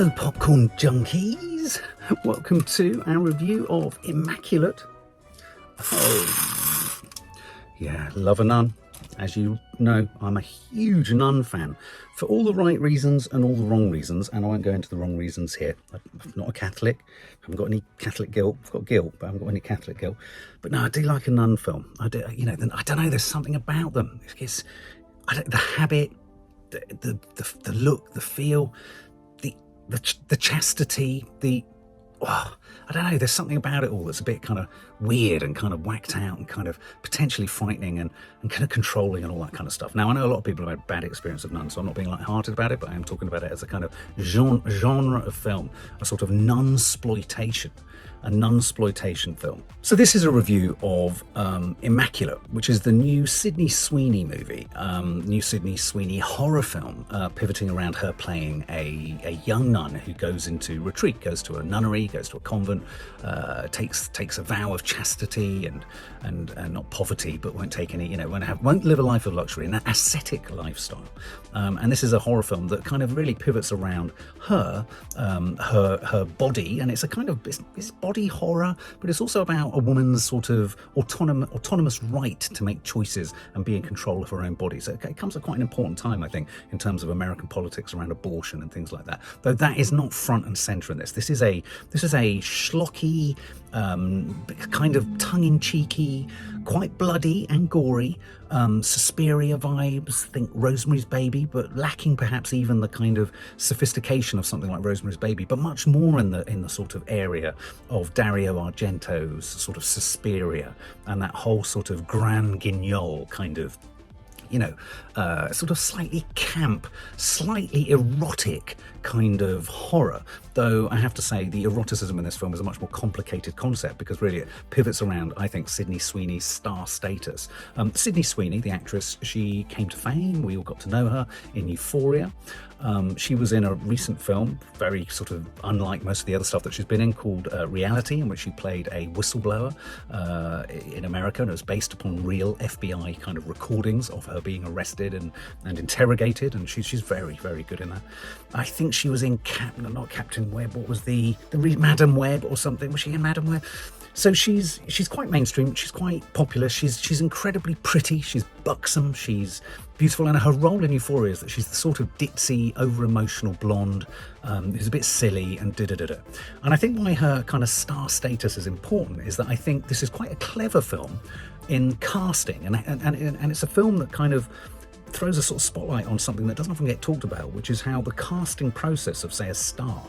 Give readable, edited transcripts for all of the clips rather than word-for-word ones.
Hello, popcorn junkies. Welcome to our review of Immaculate. Oh, yeah, love a nun. As you know, I'm a huge nun fan for all the right reasons and all the wrong reasons, and I won't go into the wrong reasons here. I'm not a Catholic. I haven't got any Catholic guilt. I've got guilt, but I haven't got any Catholic guilt. But no, I do like a nun film. I do, I don't know. There's something about them. It's the habit, the look, the feel, the chastity, I don't know, there's something about it all that's a bit kind of weird and kind of whacked out and kind of potentially frightening and kind of controlling and all that kind of stuff. Now, I know a lot of people have had bad experience of nuns, so I'm not being light-hearted about it, but I am talking about it as a kind of genre of film, a sort of nun-sploitation film. So this is a review of Immaculate, which is the new Sydney Sweeney movie, new Sydney Sweeney horror film, pivoting around her playing a young nun who goes into retreat, goes to a nunnery, goes to a convent, takes a vow of chastity and not poverty, but won't take any, won't live a life of luxury, an ascetic lifestyle. And this is a horror film that kind of really pivots around her body, and it's a kind of it's body horror, but it's also about a woman's sort of autonomous right to make choices and be in control of her own body. So it comes at quite an important time, I think, in terms of American politics around abortion and things like that. Though that is not front and center in this. This is a schlocky, kind of tongue-in-cheeky, quite bloody and gory, Suspiria vibes, think Rosemary's Baby, but lacking perhaps even the kind of sophistication of something like Rosemary's Baby, but much more in the sort of area of Dario Argento's sort of Suspiria and that whole sort of Grand Guignol kind of, sort of slightly camp, slightly erotic kind of horror. Though I have to say the eroticism in this film is a much more complicated concept because really it pivots around, I think, Sydney Sweeney's star status. Sydney Sweeney, the actress, she came to fame. We all got to know her in Euphoria. She was in a recent film, very sort of unlike most of the other stuff that she's been in, called Reality, in which she played a whistleblower in America, and it was based upon real FBI kind of recordings of her being arrested and interrogated, and she's very, very good in that. I think she was in not Captain Webb, what was the Madam Webb or something? Was she in Madam Webb? So she's quite mainstream, she's quite popular, she's incredibly pretty, she's buxom, she's beautiful, and her role in Euphoria is that she's the sort of ditzy, over-emotional blonde who's a bit silly and da-da-da-da. And I think why her kind of star status is important is that I think this is quite a clever film in casting, and it's a film that kind of throws a sort of spotlight on something that doesn't often get talked about, which is how the casting process of, say, a star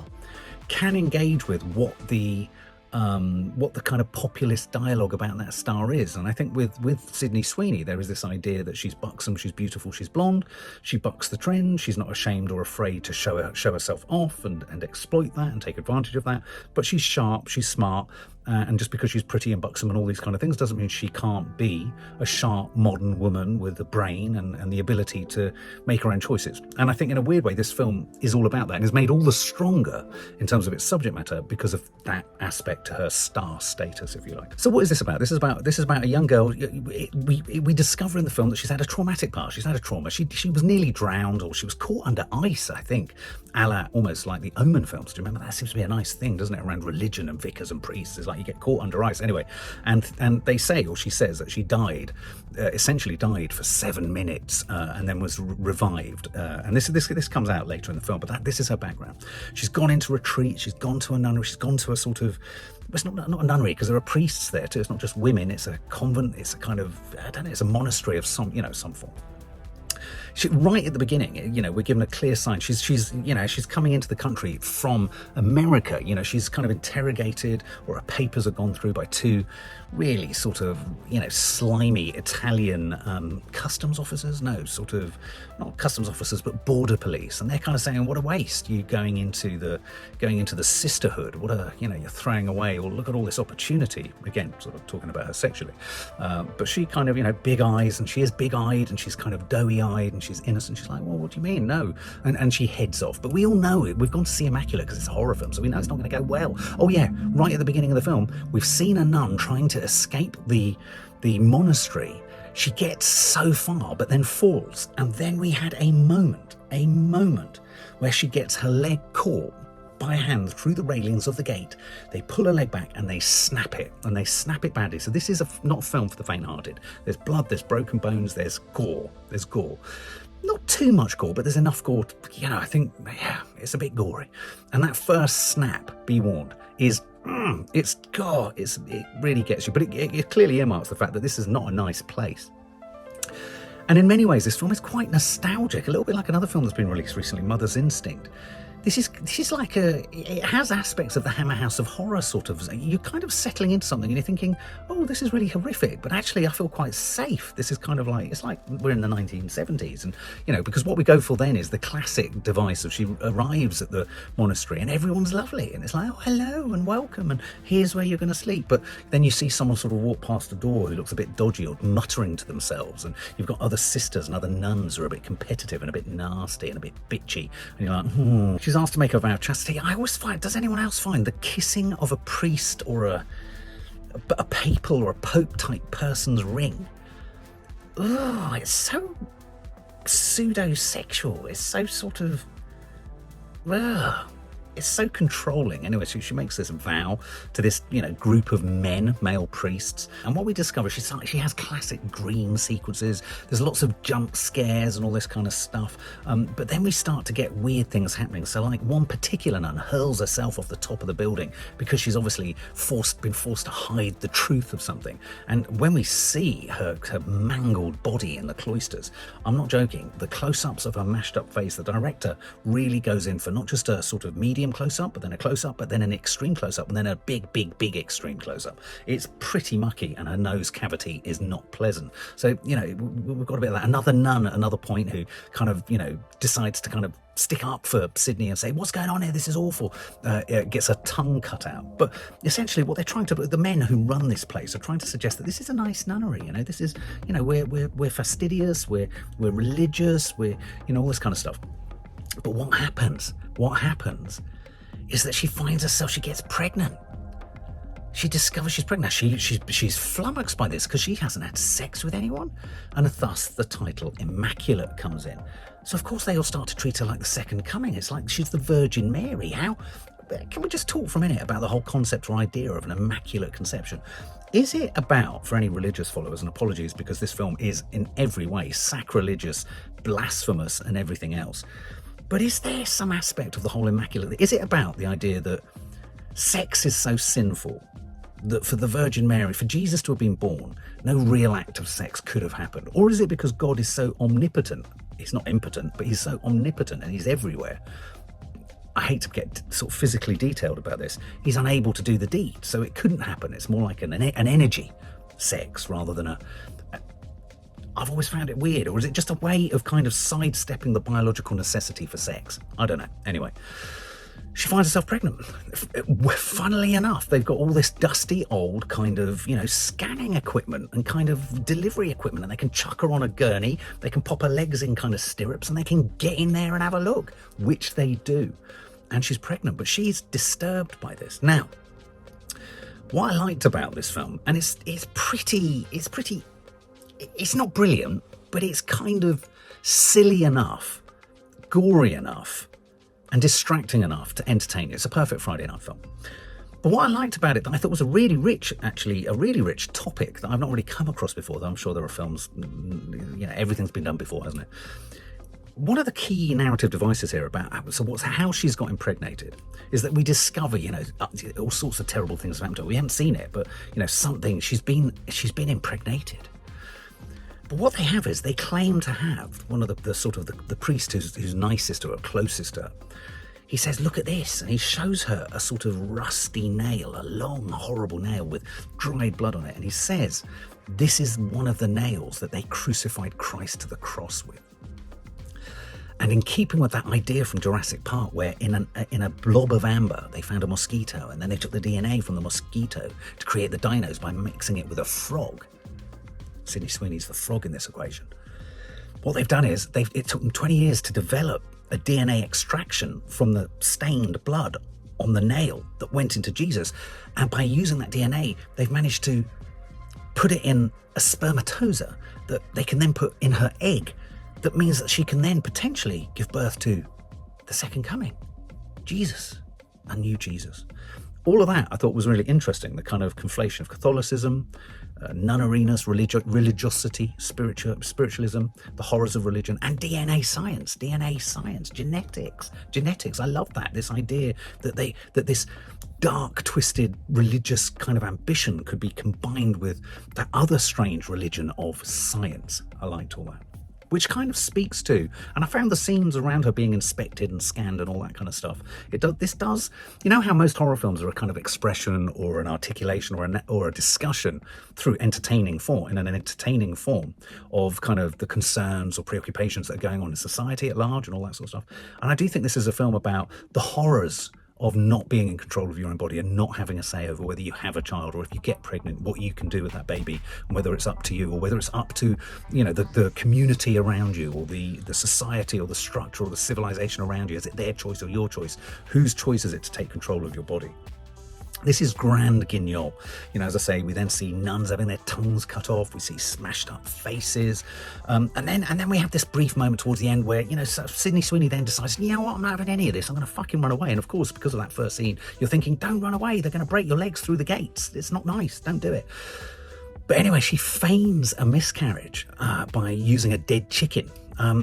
can engage with what the kind of populist dialogue about that star is. And I think with Sydney Sweeney, there is this idea that she's buxom, she's beautiful, she's blonde, she bucks the trend, she's not ashamed or afraid to show herself off and exploit that and take advantage of that, but she's sharp, she's smart, and just because she's pretty and buxom and all these kind of things doesn't mean she can't be a sharp modern woman with a brain and the ability to make her own choices. And I think in a weird way this film is all about that and is made all the stronger in terms of its subject matter because of that aspect to her star status, if you like. So what is this about? This is about a young girl. We discover in the film that she's had a traumatic past. She's had a trauma. She was nearly drowned, or she was caught under ice, I think, a la almost like the Omen films. Do you remember that? Seems to be a nice thing, doesn't it, around religion and vicars and priests? It's like you get caught under ice. Anyway, and they say, or she says, that she died, essentially died for 7 minutes and then was revived. And this comes out later in the film, but this is her background. She's gone into retreat, she's gone to a nunnery, she's gone to a sort of, it's not a nunnery because there are priests there too. It's not just women, it's a convent, it's a kind of, I don't know, it's a monastery of some form. Right at the beginning, we're given a clear sign. She's coming into the country from America. She's kind of interrogated, or her papers are gone through by two really sort of, slimy Italian customs officers. No, sort of not customs officers, but border police. And they're kind of saying, what a waste, you going into the sisterhood. What a, you're throwing away, or look at all this opportunity. Again, sort of talking about her sexually. But she kind of, big eyes, and she is big-eyed, and she's kind of doughy-eyed, and she's innocent. She's like, well, what do you mean? No. And she heads off. But we all know it. We've gone to see Immaculate because it's a horror film, so we know it's not going to go well. Oh yeah, right at the beginning of the film, we've seen a nun trying to escape the monastery. She gets so far, but then falls. And then we had a moment where she gets her leg caught by hand through the railings of the gate. They pull her leg back and they snap it, and they snap it badly. So this is not a film for the faint-hearted. There's blood, there's broken bones, there's gore. Not too much gore, but there's enough gore to, I think, it's a bit gory. And that first snap, be warned, is it really gets you. But it clearly earmarks the fact that this is not a nice place. And in many ways, this film is quite nostalgic, a little bit like another film that's been released recently, Mother's Instinct. This is like it has aspects of the Hammer House of Horror sort of. You're kind of settling into something and you're thinking, oh, this is really horrific, but actually I feel quite safe. This is kind of like, it's like we're in the 1970s, and because what we go for then is the classic device of she arrives at the monastery and everyone's lovely and it's like, oh, hello and welcome and here's where you're going to sleep. But then you see someone sort of walk past the door who looks a bit dodgy or muttering to themselves, and you've got other sisters and other nuns who are a bit competitive and a bit nasty and a bit bitchy, and you're like, She's asked to make a vow of chastity. I always find, does anyone else find the kissing of a priest or a papal or a pope type person's ring? Oh, it's so pseudo-sexual. It's so sort of, it's so controlling. Anyway, so she makes this vow to this, group of men, male priests. And what we discover, she has classic green sequences. There's lots of jump scares and all this kind of stuff. But then we start to get weird things happening. So like one particular nun hurls herself off the top of the building because she's obviously been forced to hide the truth of something. And when we see her mangled body in the cloisters, I'm not joking, the close-ups of her mashed up face, the director really goes in for not just a sort of medium close-up, but then a close-up, but then an extreme close-up, and then a big extreme close-up. It's pretty mucky, and her nose cavity is not pleasant. So, we've got a bit of that. Another nun at another point who kind of, decides to kind of stick up for Sydney and say, what's going on here? This is awful. Gets her tongue cut out. But essentially what they're trying to, the men who run this place are trying to suggest that this is a nice nunnery. This is, we're fastidious, we're religious, we're, all this kind of stuff. But what happens is that she finds herself, she gets pregnant. She discovers she's pregnant. She's flummoxed by this because she hasn't had sex with anyone. And thus the title Immaculate comes in. So of course they all start to treat her like the second coming. It's like she's the Virgin Mary. Can we just talk for a minute about the whole concept or idea of an Immaculate Conception? Is it about, for any religious followers, and apologies because this film is in every way sacrilegious, blasphemous and everything else, but is there some aspect of the whole Immaculate? Is it about the idea that sex is so sinful that for the Virgin Mary, for Jesus to have been born, no real act of sex could have happened? Or is it because God is so omnipotent? He's not impotent, but he's so omnipotent and he's everywhere. I hate to get sort of physically detailed about this. He's unable to do the deed, so it couldn't happen. It's more like an energy sex rather than I've always found it weird. Or is it just a way of kind of sidestepping the biological necessity for sex? I don't know. Anyway, she finds herself pregnant. Funnily enough, they've got all this dusty old kind of, scanning equipment and kind of delivery equipment, and they can chuck her on a gurney, they can pop her legs in kind of stirrups, and they can get in there and have a look, which they do. And she's pregnant, but she's disturbed by this. Now, what I liked about this film, and it's not brilliant, but it's kind of silly enough, gory enough, and distracting enough to entertain you. It's a perfect Friday night film. But what I liked about it that I thought was a really rich topic that I've not really come across before, though I'm sure there are films, everything's been done before, hasn't it? One of the key narrative devices here about how she's got impregnated is that we discover, all sorts of terrible things have happened to her. We haven't seen it, but she's been impregnated. But what they have is they claim to have one of the priest who's nicest to her, closest to her. He says, look at this, and he shows her a sort of rusty nail, a long, horrible nail with dried blood on it, and he says, this is one of the nails that they crucified Christ to the cross with. And in keeping with that idea from Jurassic Park, where in a blob of amber they found a mosquito, and then they took the DNA from the mosquito to create the dinos by mixing it with a frog. Sydney Sweeney's the frog in this equation. What they've done is it took them 20 years to develop a DNA extraction from the stained blood on the nail that went into Jesus. And by using that DNA, they've managed to put it in a spermatoza that they can then put in her egg. That means that she can then potentially give birth to the second coming, Jesus. a new Jesus. All of that I thought was really interesting, the kind of conflation of Catholicism, nunnariness, religiosity, spiritualism, the horrors of religion, and DNA science, genetics. I love that, this idea that this dark, twisted, religious kind of ambition could be combined with that other strange religion of science. I liked all that. Which kind of speaks to, and I found the scenes around her being inspected and scanned and all that kind of stuff. This does, you know how most horror films are a kind of expression or an articulation or a discussion through entertaining form, in an entertaining form of kind of the concerns or preoccupations that are going on in society at large and all that sort of stuff. And I do think this is a film about the horrors of not being in control of your own body and not having a say over whether you have a child or if you get pregnant, what you can do with that baby, and whether it's up to you or whether it's up to, you know, the community around you or the society or the structure or the civilization around you. Is it their choice or your choice? Whose choice is it to take control of your body? This is grand guignol. You know, as I say, we then see nuns having their tongues cut off. We see smashed up faces. And then we have this brief moment towards the end where, you know, Sydney Sweeney then decides, you know what, I'm not having any of this. I'm going to fucking run away. And of course, because of that first scene, you're thinking, don't run away. They're going to break your legs through the gates. It's not nice. Don't do it. But anyway, she feigns a miscarriage by using a dead chicken.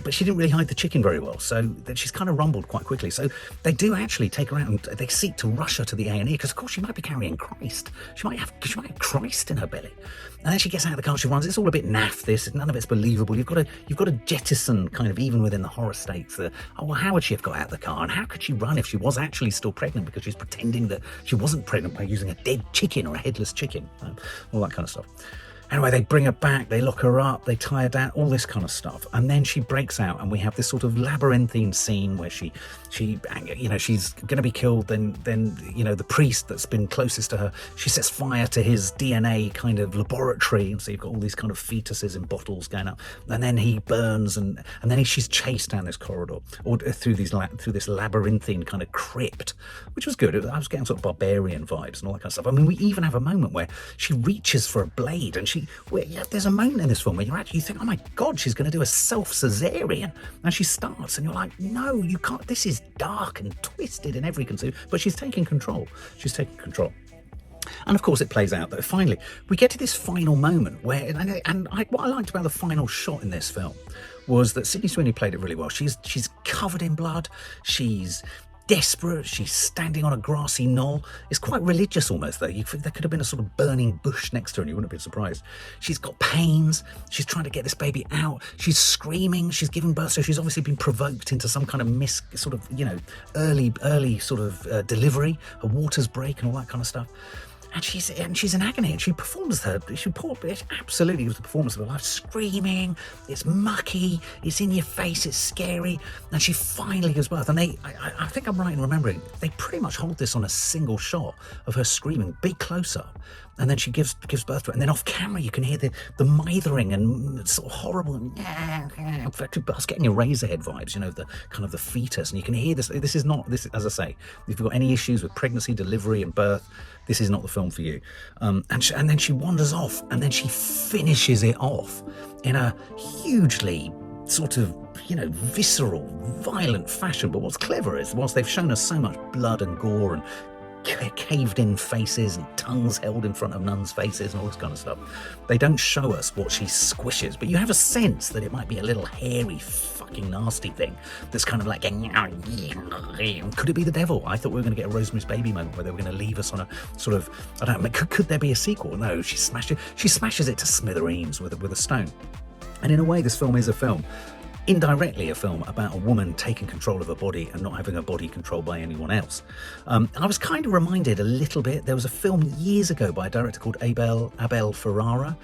But she didn't really hide the chicken very well, so that she's kind of rumbled quite quickly. So they do actually take her out and they seek to rush her to the A&E because, of course, she might be carrying Christ. She might have Christ in her belly. And then she gets out of the car, she runs. It's all a bit naff, this. None of it's believable. You've got to jettison kind of even within the horror stakes. How would she have got out of the car? And how could she run if she was actually still pregnant because she's pretending that she wasn't pregnant by using a dead chicken or a headless chicken? All that kind of stuff. Anyway, they bring her back, they lock her up, they tie her down, all this kind of stuff. And then she breaks out and we have this sort of labyrinthine scene where she you know, she's going to be killed. Then, you know, the priest that's been closest to her, she sets fire to his DNA kind of laboratory. And so you've got all these kind of fetuses in bottles going up. And then he burns and then she's chased down this corridor or through this labyrinthine kind of crypt, which was good. I was getting sort of barbarian vibes and all that kind of stuff. I mean, we even have a moment where she reaches for a blade and there's a moment in this film where you think, oh my God, she's going to do a self-cesarean. And she starts and you're like, no, you can't. This is dark and twisted in every conceivable, but she's taking control. And of course it plays out that finally we get to this final moment where, what I liked about the final shot in this film was that Sydney Sweeney played it really well. She's covered in blood. She's desperate. She's standing on a grassy knoll. It's quite religious almost, though. There could have been a sort of burning bush next to her and you wouldn't have been surprised. She's got pains. She's trying to get this baby out. She's screaming. She's giving birth. So she's obviously been provoked into some kind of early sort of delivery. Her waters break and all that kind of stuff. And she's in agony, and she performs it absolutely was the performance of her life, screaming, it's mucky, it's in your face, it's scary, and she finally gives birth. And I think I'm right in remembering, they pretty much hold this on a single shot of her screaming, big close-up, and then she gives birth to it, and then off camera you can hear the mithering and sort of horrible, I was getting Eraserhead vibes, you know, the kind of the fetus, and you can hear this as I say, if you've got any issues with pregnancy, delivery and birth, this is not the film for you. And then she wanders off, and then she finishes it off in a hugely sort of, you know, visceral, violent fashion. But what's clever is, whilst they've shown us so much blood and gore and caved in faces and tongues held in front of nuns' faces and all this kind of stuff, they don't show us what she squishes, but you have a sense that it might be a little hairy fucking nasty thing that's kind of like could it be the devil? I thought we were going to get a Rosemary's Baby moment where they were going to leave us on a sort of, I don't know, could there be a sequel? No, she smashes it to smithereens with a stone. And in a way, this film is indirectly a film about a woman taking control of her body and not having her body controlled by anyone else. And I was kind of reminded a little bit, there was a film years ago by a director called Abel Ferrara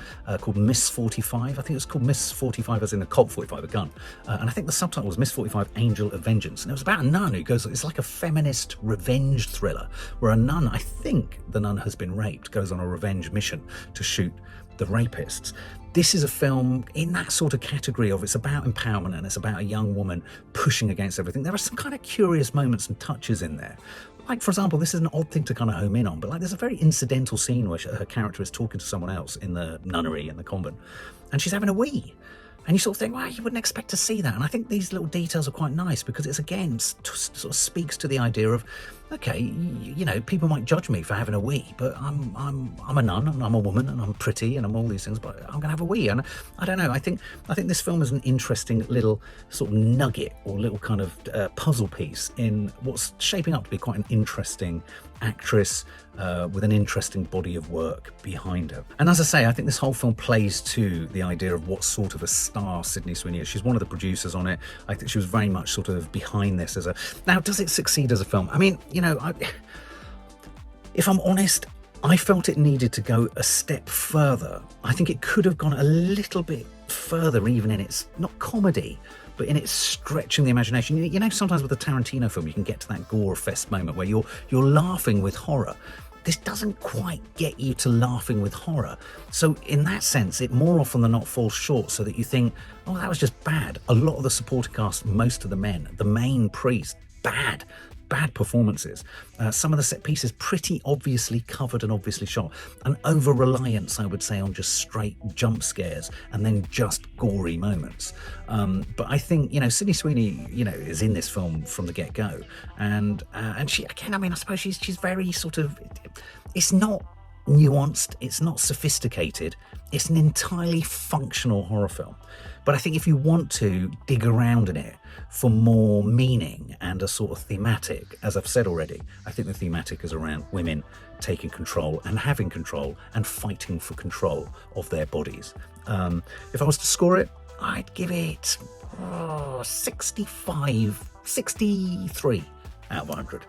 called Miss 45. I think it was called Miss 45 as in a Colt 45, a gun. And I think the subtitle was Miss 45, Angel of Vengeance. And it was about a nun who it's like a feminist revenge thriller where a nun, I think the nun has been raped, goes on a revenge mission to shoot the rapists. This is a film in that sort of category of, it's about empowerment and it's about a young woman pushing against everything. There are some kind of curious moments and touches in there. Like, for example, this is an odd thing to kind of home in on, but like there's a very incidental scene where her character is talking to someone else in the nunnery in the convent, and she's having a wee. And you sort of think, well, you wouldn't expect to see that. And I think these little details are quite nice because it's, again, sort of speaks to the idea of okay, you know, people might judge me for having a wee, but I'm a nun and I'm a woman and I'm pretty and I'm all these things, but I'm gonna have a wee. And I don't know, I think this film is an interesting little sort of nugget or little kind of puzzle piece in what's shaping up to be quite an interesting actress with an interesting body of work behind her. And as I say, I think this whole film plays to the idea of what sort of a star Sydney Sweeney is. She's one of the producers on it. I think she was very much sort of behind this as a... Now, does it succeed as a film? I mean, you know, if I'm honest, I felt it needed to go a step further. I think it could have gone a little bit further, even in its, not comedy, but in its stretching the imagination. You know, sometimes with a Tarantino film, you can get to that gore fest moment where you're laughing with horror. This doesn't quite get you to laughing with horror. So in that sense, it more often than not falls short, so that you think, oh, that was just bad. A lot of the supporting cast, most of the men, the main priest, bad performances. Some of the set pieces pretty obviously covered and obviously shot. An over-reliance, I would say, on just straight jump scares and then just gory moments. But I think, you know, Sydney Sweeney, you know, is in this film from the get-go. And she, again, I mean, I suppose she's very sort of... It's not nuanced, it's not sophisticated, it's an entirely functional horror film. But I think if you want to dig around in it for more meaning and a sort of thematic, as I've said already, I think the thematic is around women taking control and having control and fighting for control of their bodies. If I was to score it, I'd give it 63 out of 100.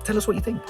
Tell us what you think.